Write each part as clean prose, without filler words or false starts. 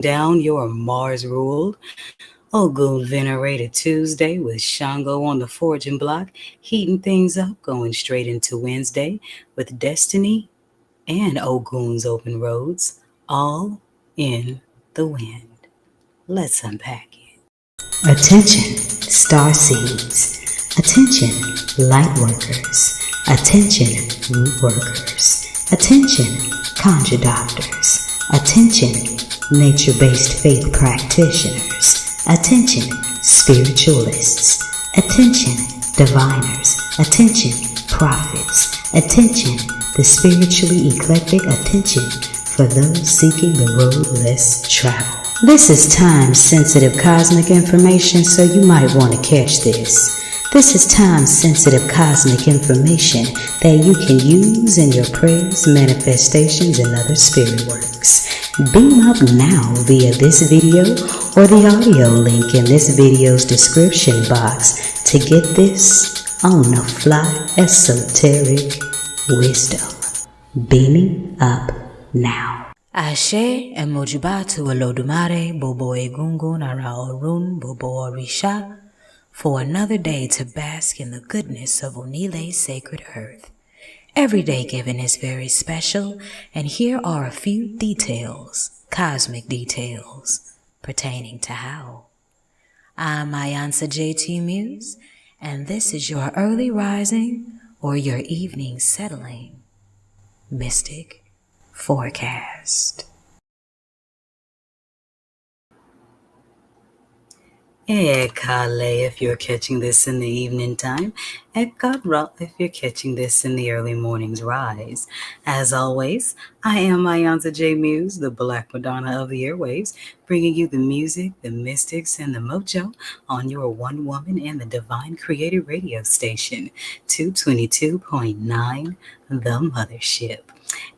Down your Mars-ruled Ogun venerated Tuesday with Shango on the forging block, heating things up, going straight into Wednesday with Destiny and Ogun's open roads, all in the wind. Let's unpack it. Attention, star seeds. Attention, light workers. Attention, root workers. Attention, conjure doctors. Attention, nature-based faith practitioners. Attention, spiritualists. Attention, diviners. Attention, prophets. Attention, the spiritually eclectic. Attention for those seeking the road less traveled. This is time-sensitive cosmic information, so you might want to catch this. This is time-sensitive cosmic information that you can use in your prayers, manifestations, and other spirit works. Beam up now via this video or the audio link in this video's description box to get this on the fly esoteric wisdom. Beaming up now. Ashe emojibatu Olodumare Bobo Egungun Ara Orun Bobo Orisha for another day to bask in the goodness of Onile's sacred earth. Every day given is very special, and here are a few details, cosmic details, pertaining to how. I'm iiiYansaje Muse, and this is your early rising or your evening settling mystic forecast. Ekale if you're catching this in the evening time, Ekadra if you're catching this in the early morning's rise. As always, I am iiiYansaje Muse, the Black Madonna of the airwaves, bringing you the music, the mystics, and the mojo on your one-woman and the divine created radio station, 222.9, the Mothership.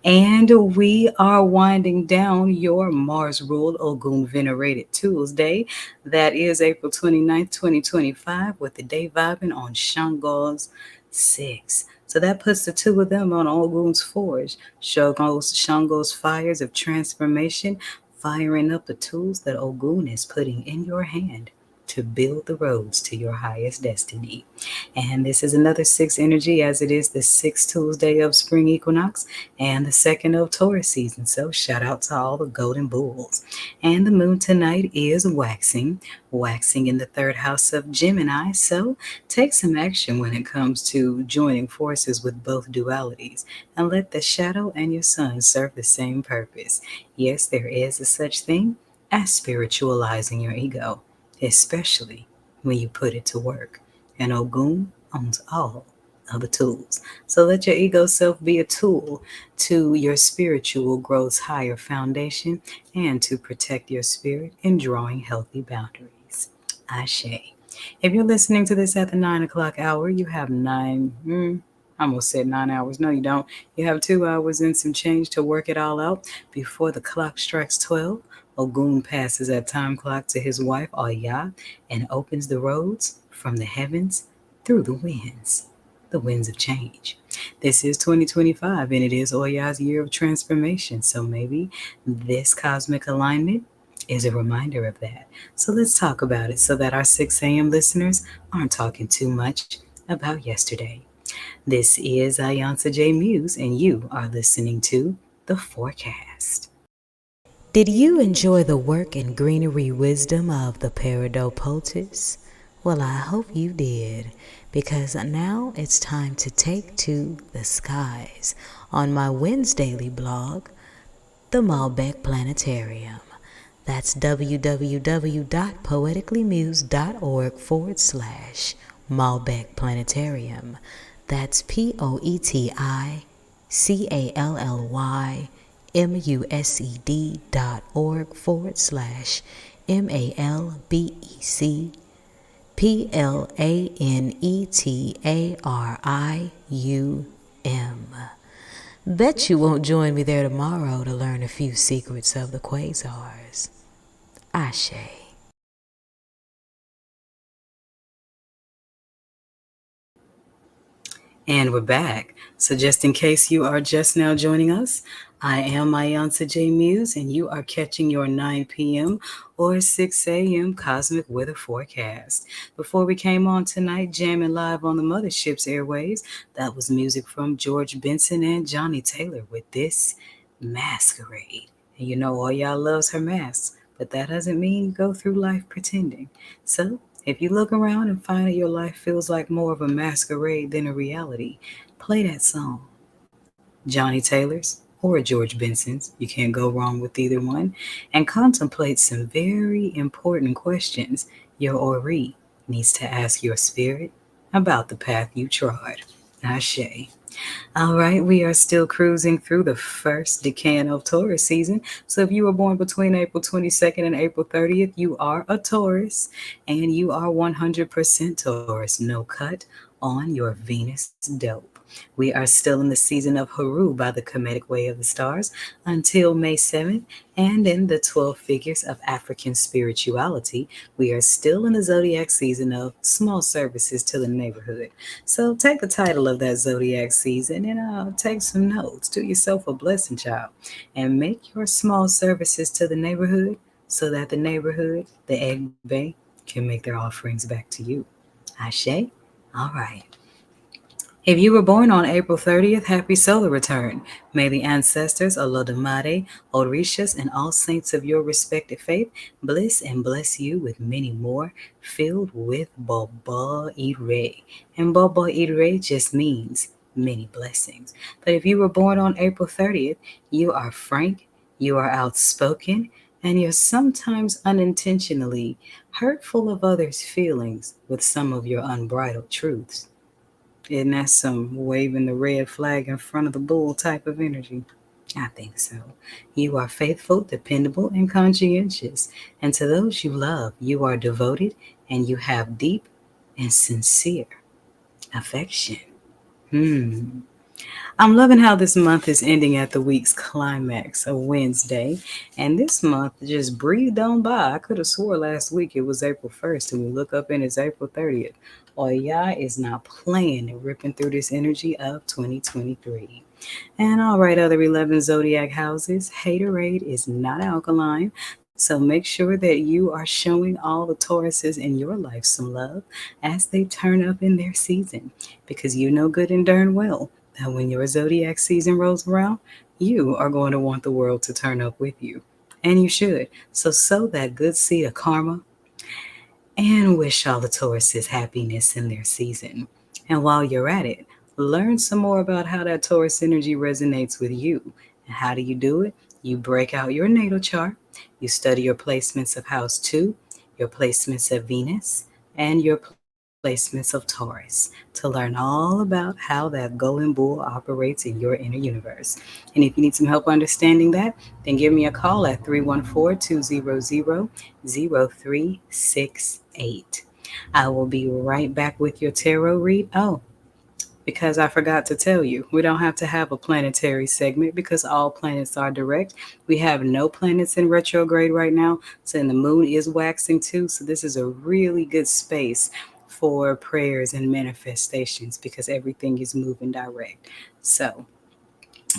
And we are winding down your Mars-ruled Ogun venerated Tuesday. That is April 29th, 2025, with the day vibing on Shango's 6. So that puts the two of them on Ogun's forge. Shango's fires of transformation, firing up the tools that Ogun is putting in your hand to build the roads to your highest destiny. And this is another 6 energy, as it is the 6th Tuesday of spring equinox and the 2nd of Taurus season. So shout out to all the golden bulls. And the moon tonight is waxing in the 3rd house of Gemini. So take some action when it comes to joining forces with both dualities, and let the shadow and your sun serve the same purpose. Yes, there is a such thing as spiritualizing your ego, especially when you put it to work. And Ogun owns all of the tools. So let your ego self be a tool to your spiritual growth's higher foundation and to protect your spirit in drawing healthy boundaries. Ashe. If you're listening to this at the 9 o'clock hour, you have I almost said 9 hours. No, you don't. You have 2 hours and some change to work it all out before the clock strikes 12. Ogun passes that time clock to his wife, Oya, and opens the roads from the heavens through the winds of change. This is 2025, and it is Oya's year of transformation. So maybe this cosmic alignment is a reminder of that. So let's talk about it so that our 6 a.m. listeners aren't talking too much about yesterday. This is iiiYansaje Muse, and you are listening to The Forecast. Did you enjoy the work and greenery wisdom of the Peridot poultice? Well, I hope you did, because now it's time to take to the skies on my Wednesday blog, the Malbec Planetarium. That's www.poeticallymuse.org/Malbec Planetarium. That's POETICALLYMUSED.org/MALBECPlanetarium. Bet you won't join me there tomorrow to learn a few secrets of the quasars. Ashe. And we're back. So just in case you are just now joining us, I am iiiYansaje Muse, and you are catching your 9 p.m. or 6 a.m. cosmic weather forecast. Before we came on tonight, jamming live on the Mothership's airwaves, that was music from George Benson and Johnny Taylor with this Masquerade. And you know, all y'all loves her masks, but that doesn't mean you go through life pretending. So, if you look around and find that your life feels like more of a masquerade than a reality, play that song. Johnny Taylor's or George Benson's, you can't go wrong with either one, and contemplate some very important questions your Ori needs to ask your spirit about the path you trod. Ashe. All right, we are still cruising through the first decade of Taurus season. So if you were born between April 22nd and April 30th, you are a Taurus and you are 100% Taurus. No cut on your Venus dope. We are still in the season of Haru by the Kemetic Way of the Stars until May 7th, and in the 12 figures of African spirituality, we are still in the zodiac season of small services to the neighborhood. So take the title of that zodiac season and take some notes. Do yourself a blessing, child, and make your small services to the neighborhood so that the neighborhood, the egg bay, can make their offerings back to you. Ashe? All right. If you were born on April 30th, happy solar return. May the ancestors, Olodumare, Orishas, and all saints of your respective faith bliss and bless you with many more, filled with Bobo Ire. And Bobo Ire just means many blessings. But if you were born on April 30th, you are frank, you are outspoken, and you're sometimes unintentionally hurtful of others' feelings with some of your unbridled truths. Isn't that some waving the red flag in front of the bull type of energy? I think so. You are faithful, dependable, and conscientious. And to those you love, you are devoted and you have deep and sincere affection. I'm loving how this month is ending at the week's climax, a Wednesday. And this month just breathed on by. I could have swore last week it was April 1st, and we look up and it's April 30th. Oya is not playing and ripping through this energy of 2023. And all right, other 11 zodiac houses, haterade is not alkaline. So make sure that you are showing all the Tauruses in your life some love as they turn up in their season. Because you know good and darn well that when your zodiac season rolls around, you are going to want the world to turn up with you. And you should. So sow that good seed of karma and wish all the Tauruses happiness in their season. And while you're at it, learn some more about how that Taurus energy resonates with you. And how do you do it? You break out your natal chart, you study your placements of house 2, your placements of Venus, and your placements of Taurus to learn all about how that golden bull operates in your inner universe. And if you need some help understanding that, then give me a call at 314-200-0368. I will be right back with your tarot read. Oh, because I forgot to tell you, we don't have to have a planetary segment because all planets are direct. We have no planets in retrograde right now, so and the moon is waxing too. So this is a really good space for prayers and manifestations because everything is moving direct. So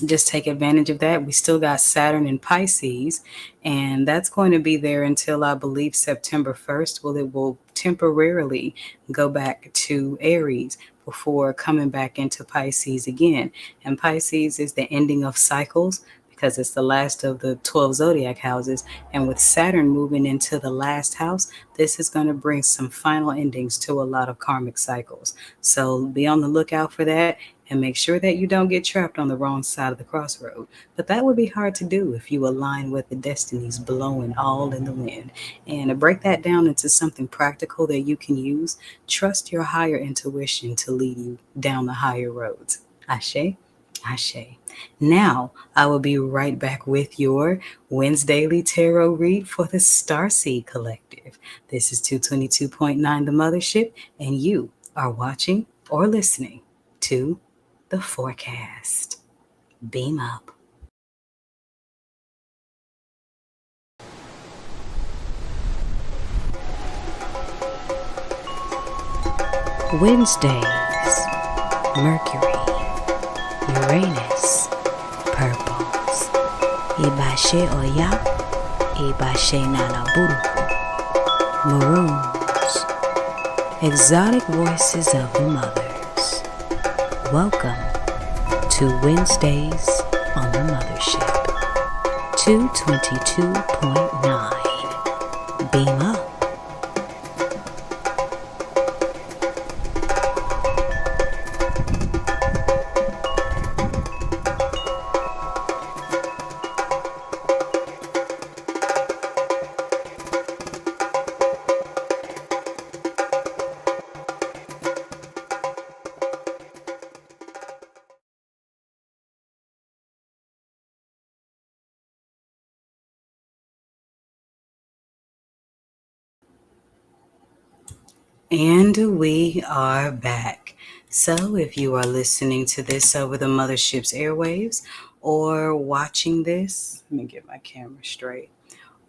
just take advantage of that. We still got Saturn in Pisces, and that's going to be there until I believe September 1st. Well, it will temporarily go back to Aries before coming back into Pisces again. And Pisces is the ending of cycles because it's the last of the 12 zodiac houses. And with Saturn moving into the last house, this is going to bring some final endings to a lot of karmic cycles. So be on the lookout for that. And make sure that you don't get trapped on the wrong side of the crossroad. But that would be hard to do if you align with the destinies blowing all in the wind. And to break that down into something practical that you can use, trust your higher intuition to lead you down the higher roads. Ashe, ashe. Now, I will be right back with your Wednesday tarot read for the Starseed Collective. This is 222.9 The Mothership, and you are watching or listening to the forecast. Beam up. Wednesdays, Mercury, Uranus, purples. Ibashe Oya, Ibashe Nanaburuku, Maroons, exotic voices of the mothers. Welcome to Wednesdays on the Mothership. 222.9. Beam up. And we are back. So, if you are listening to this over the Mothership's airwaves or watching this, let me get my camera straight,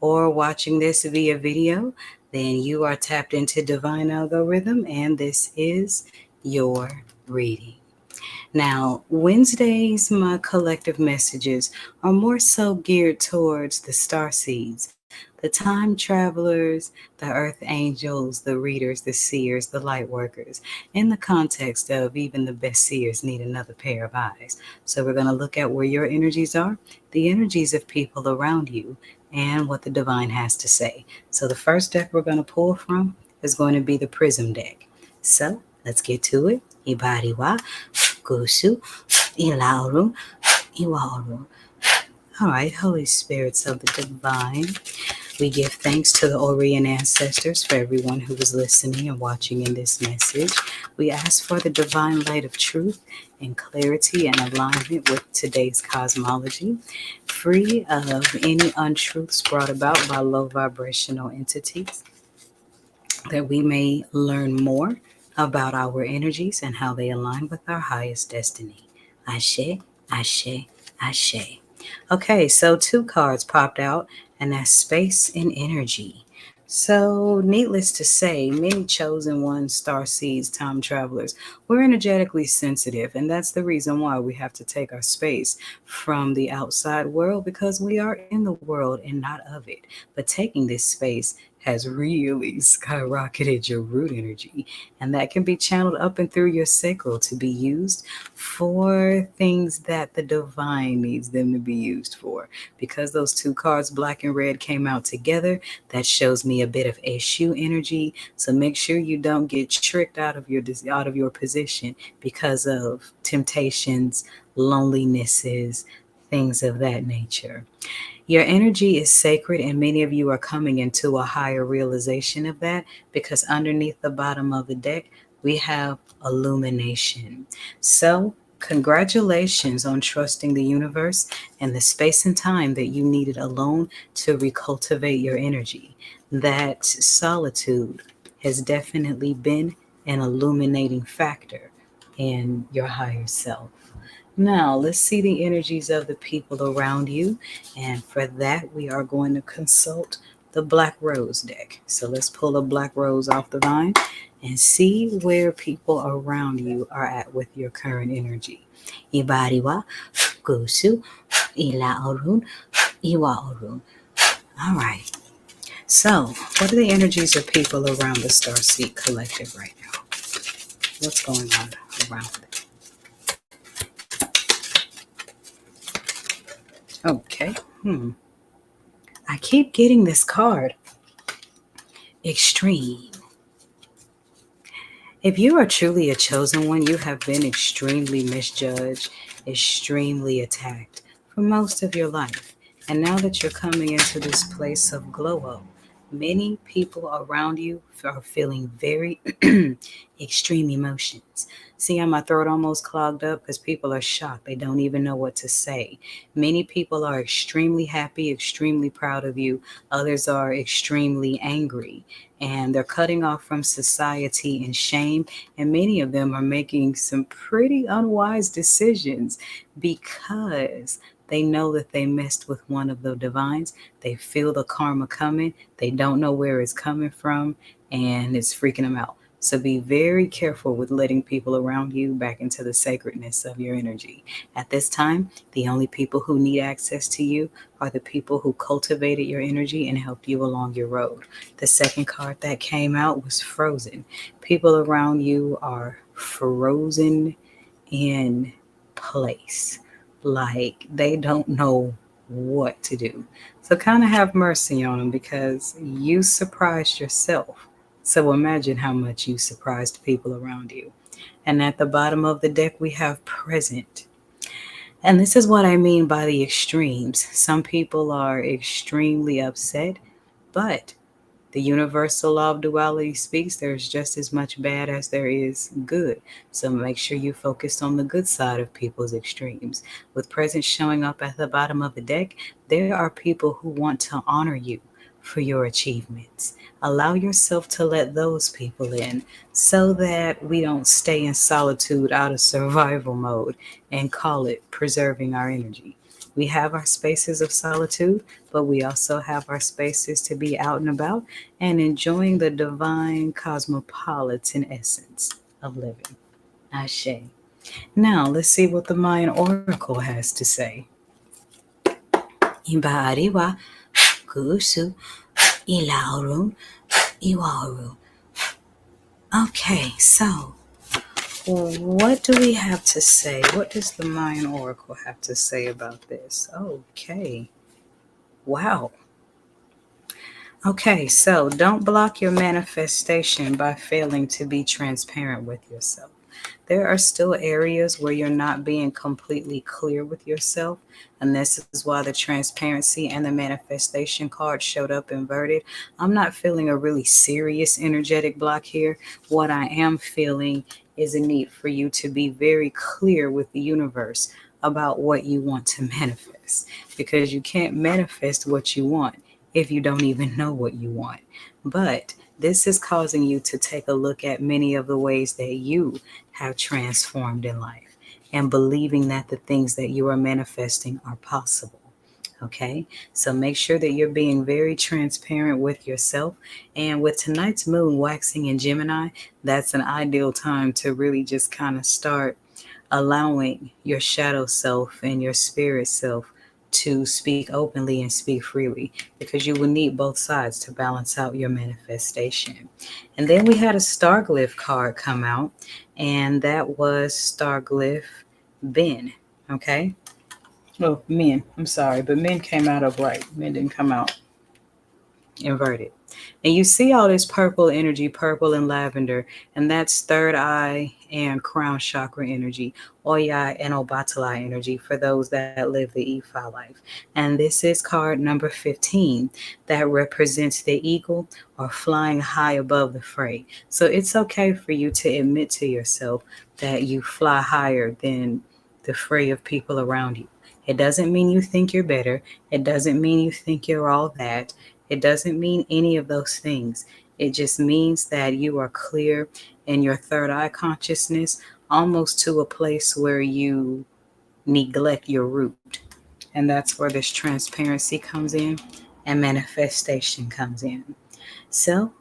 or watching this via video, then you are tapped into divine algorithm and this is your reading. Now, Wednesdays, my collective messages are more so geared towards the starseeds, the time travelers, the earth angels, the readers, the seers, the light workers, in the context of even the best seers need another pair of eyes. So we're going to look at where your energies are, the energies of people around you, and what the divine has to say. So the first deck we're going to pull from is going to be the Prism deck. So let's get to it. Ibariwa, Gusu, Ilauru, Iwauru. All right, Holy Spirits of the Divine, we give thanks to the Orion ancestors for everyone who is listening and watching in this message. We ask for the divine light of truth and clarity and alignment with today's cosmology, free of any untruths brought about by low vibrational entities, that we may learn more about our energies and how they align with our highest destiny. Ashe, Ashe, Ashe. Okay, so two cards popped out, and that's space and energy. So, needless to say, many chosen ones, star seeds, time travelers, we're energetically sensitive, and that's the reason why we have to take our space from the outside world because we are in the world and not of it. But taking this space has really skyrocketed your root energy, and that can be channeled up and through your sacral to be used for things that the divine needs them to be used for. Because those two cards, black and red, came out together, that shows me a bit of Eshu energy. So make sure you don't get tricked out of your position because of temptations, lonelinesses, things of that nature. Your energy is sacred, and many of you are coming into a higher realization of that because underneath the bottom of the deck, we have illumination. So, congratulations on trusting the universe and the space and time that you needed alone to recultivate your energy. That solitude has definitely been an illuminating factor in your higher self. Now, let's see the energies of the people around you. And for that, we are going to consult the Black Rose deck. So let's pull a Black Rose off the vine and see where people around you are at with your current energy. Ibariwa, Gusu, Ila Orun, Iwa Orun. All right. So, what are the energies of people around the Starseed Collective right now? What's going on around them? Okay. I keep getting this card. Extreme. If you are truly a chosen one, you have been extremely misjudged, extremely attacked for most of your life. And now that you're coming into this place of glow up, many people around you are feeling very extreme emotions. See how my throat almost clogged up because people are shocked. They don't even know what to say. Many people are extremely happy, extremely proud of you. Others are extremely angry, and they're cutting off from society in shame. And many of them are making some pretty unwise decisions because they know that they messed with one of the divines. They feel the karma coming. They don't know where it's coming from, and it's freaking them out. So be very careful with letting people around you back into the sacredness of your energy. At this time, the only people who need access to you are the people who cultivated your energy and helped you along your road. The second card that came out was frozen. People around you are frozen in place. Like they don't know what to do. So kind of have mercy on them because you surprised yourself. So imagine how much you surprised people around you. And at the bottom of the deck, we have present. And this is what I mean by the extremes. Some people are extremely upset, but the universal law of duality speaks there's just as much bad as there is good. So make sure you focus on the good side of people's extremes. With presence showing up at the bottom of the deck, there are people who want to honor you for your achievements. Allow yourself to let those people in so that we don't stay in solitude out of survival mode and call it preserving our energy. We have our spaces of solitude, but we also have our spaces to be out and about and enjoying the divine cosmopolitan essence of living. Ashe. Now, let's see what the Mayan Oracle has to say. Imbariwa kusu ilauru iwaru. Okay, so what do we have to say? What does the Mayan Oracle have to say about this? Okay. Wow. Okay, so don't block your manifestation by failing to be transparent with yourself. There are still areas where you're not being completely clear with yourself, and this is why the transparency and the manifestation card showed up inverted. I'm not feeling a really serious energetic block here. What I am feeling is a need for you to be very clear with the universe about what you want to manifest, because you can't manifest what you want if you don't even know what you want. But this is causing you to take a look at many of the ways that you have transformed in life and believing that the things that you are manifesting are possible. Okay, so make sure that you're being very transparent with yourself. And with tonight's moon waxing in Gemini, that's an ideal time to really just kind of start allowing your shadow self and your spirit self to speak openly and speak freely, because you will need both sides to balance out your manifestation. And then we had a star glyph card come out, and that was star glyph Ben. Okay. Oh, men. I'm sorry, but men came out upright. Men didn't come out inverted. And you see all this purple energy, purple and lavender, and that's third eye and crown chakra energy, Oya and Obatala energy for those that live the Ifa life. And this is card number 15 that represents the eagle or flying high above the fray. So it's okay for you to admit to yourself that you fly higher than the fray of people around you. It doesn't mean you think you're better. It doesn't mean you think you're all that. It doesn't mean any of those things. It just means that you are clear in your third eye consciousness, almost to a place where you neglect your root. And that's where this transparency comes in and manifestation comes in. So,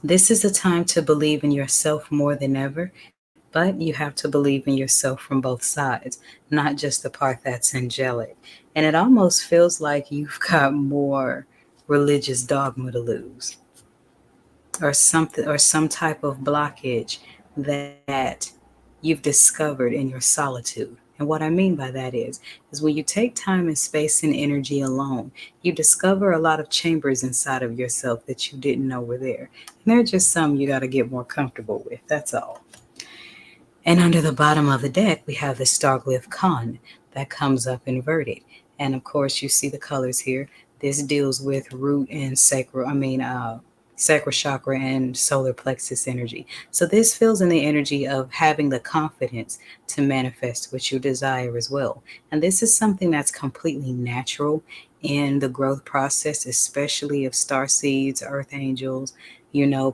this is a time to believe in yourself more than ever, but you have to believe in yourself from both sides, not just the part that's angelic. And it almost feels like you've got more religious dogma to lose, or something, or some type of blockage that you've discovered in your solitude. And what I mean by that is when you take time and space and energy alone, you discover a lot of chambers inside of yourself that you didn't know were there. And there are just some you got to get more comfortable with. That's all. And under the bottom of the deck, we have the star glyph Khan that comes up inverted. And of course, you see the colors here. This deals with root and sacral chakra and solar plexus energy. So this fills in the energy of having the confidence to manifest what you desire as well. And this is something that's completely natural in the growth process, especially of star seeds, earth angels,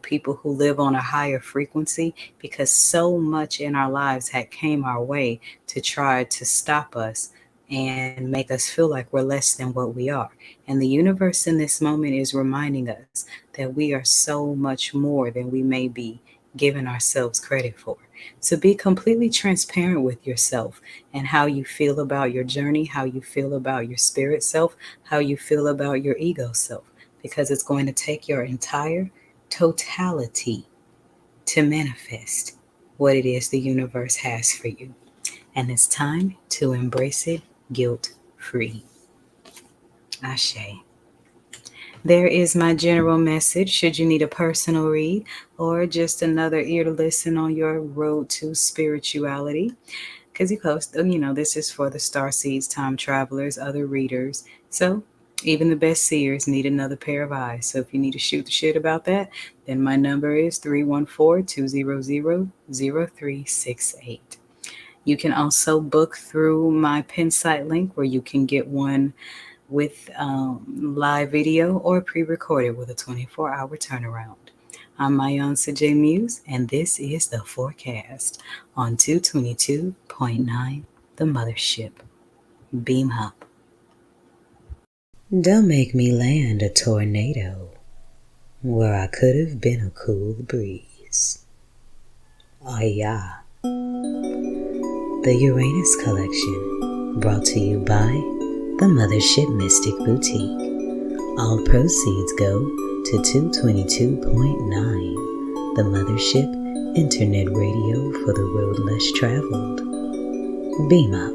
people who live on a higher frequency, because so much in our lives had came our way to try to stop us and make us feel like we're less than what we are. And the universe in this moment is reminding us that we are so much more than we may be giving ourselves credit for. So be completely transparent with yourself and how you feel about your journey, how you feel about your spirit self, how you feel about your ego self, because it's going to take your entire totality to manifest what it is the universe has for you. And it's time to embrace it guilt free. Ashe. There is my general message. Should you need a personal read or just another ear to listen on your road to spirituality, because this is for the star seeds, time travelers, other readers. So even the best seers need another pair of eyes. So if you need to shoot the shit about that, then my number is 314-200-0368. You can also book through my pin site link where you can get one with live video or pre-recorded with a 24-hour turnaround. I'm iiiYansaje Muse, and this is the forecast on 222.9 The Mothership. Beam up. Don't make me land a tornado where I could have been a cool breeze. Oh yeah. The Uranus collection, brought to you by the Mothership Mystic Boutiq. All proceeds go to 222.9, the Mothership Internet Radio for the road less traveled. Beam up.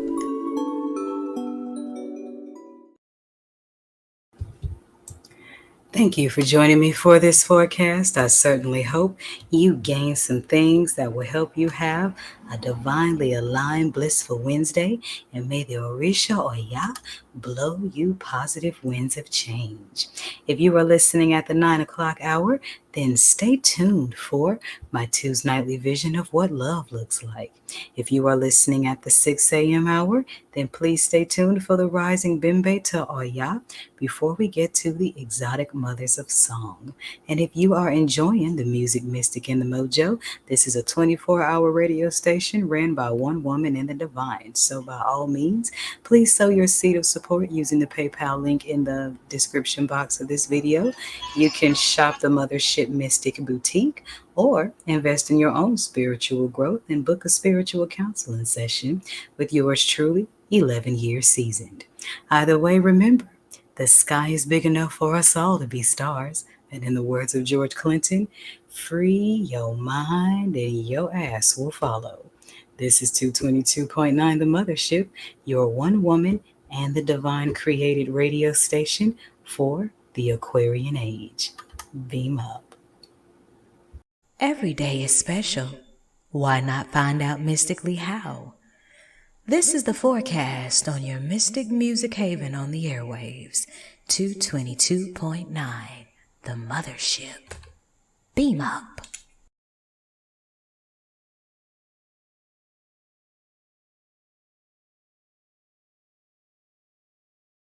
Thank you for joining me for this forecast. I certainly hope you gain some things that will help you have a divinely aligned, blissful Wednesday, and may the Orisha Oya blow you positive winds of change. If you are listening at the 9 o'clock hour, then stay tuned for my Tuesday nightly vision of what love looks like. If you are listening at the 6 a.m. hour, then please stay tuned for the rising Bimbe to Oya before we get to the exotic mothers of song. And if you are enjoying the music mystic and the mojo, this is a 24-hour radio station ran by one woman in the divine. So by all means, please sow your seed of support using the PayPal link in the description box of this video. You can shop the Mothership Mystic Boutique or invest in your own spiritual growth and book a spiritual counseling session with yours truly, 11 years seasoned. Either way, remember, the sky is big enough for us all to be stars. And in the words of George Clinton, free your mind and your ass will follow. This is 222.9 The Mothership, your one woman and the divine created radio station for the Aquarian age. Beam up. Every day is special. Why not find out mystically how? This is the forecast on your Mystic Music Haven on the airwaves, 222.9, The Mothership. Beam up.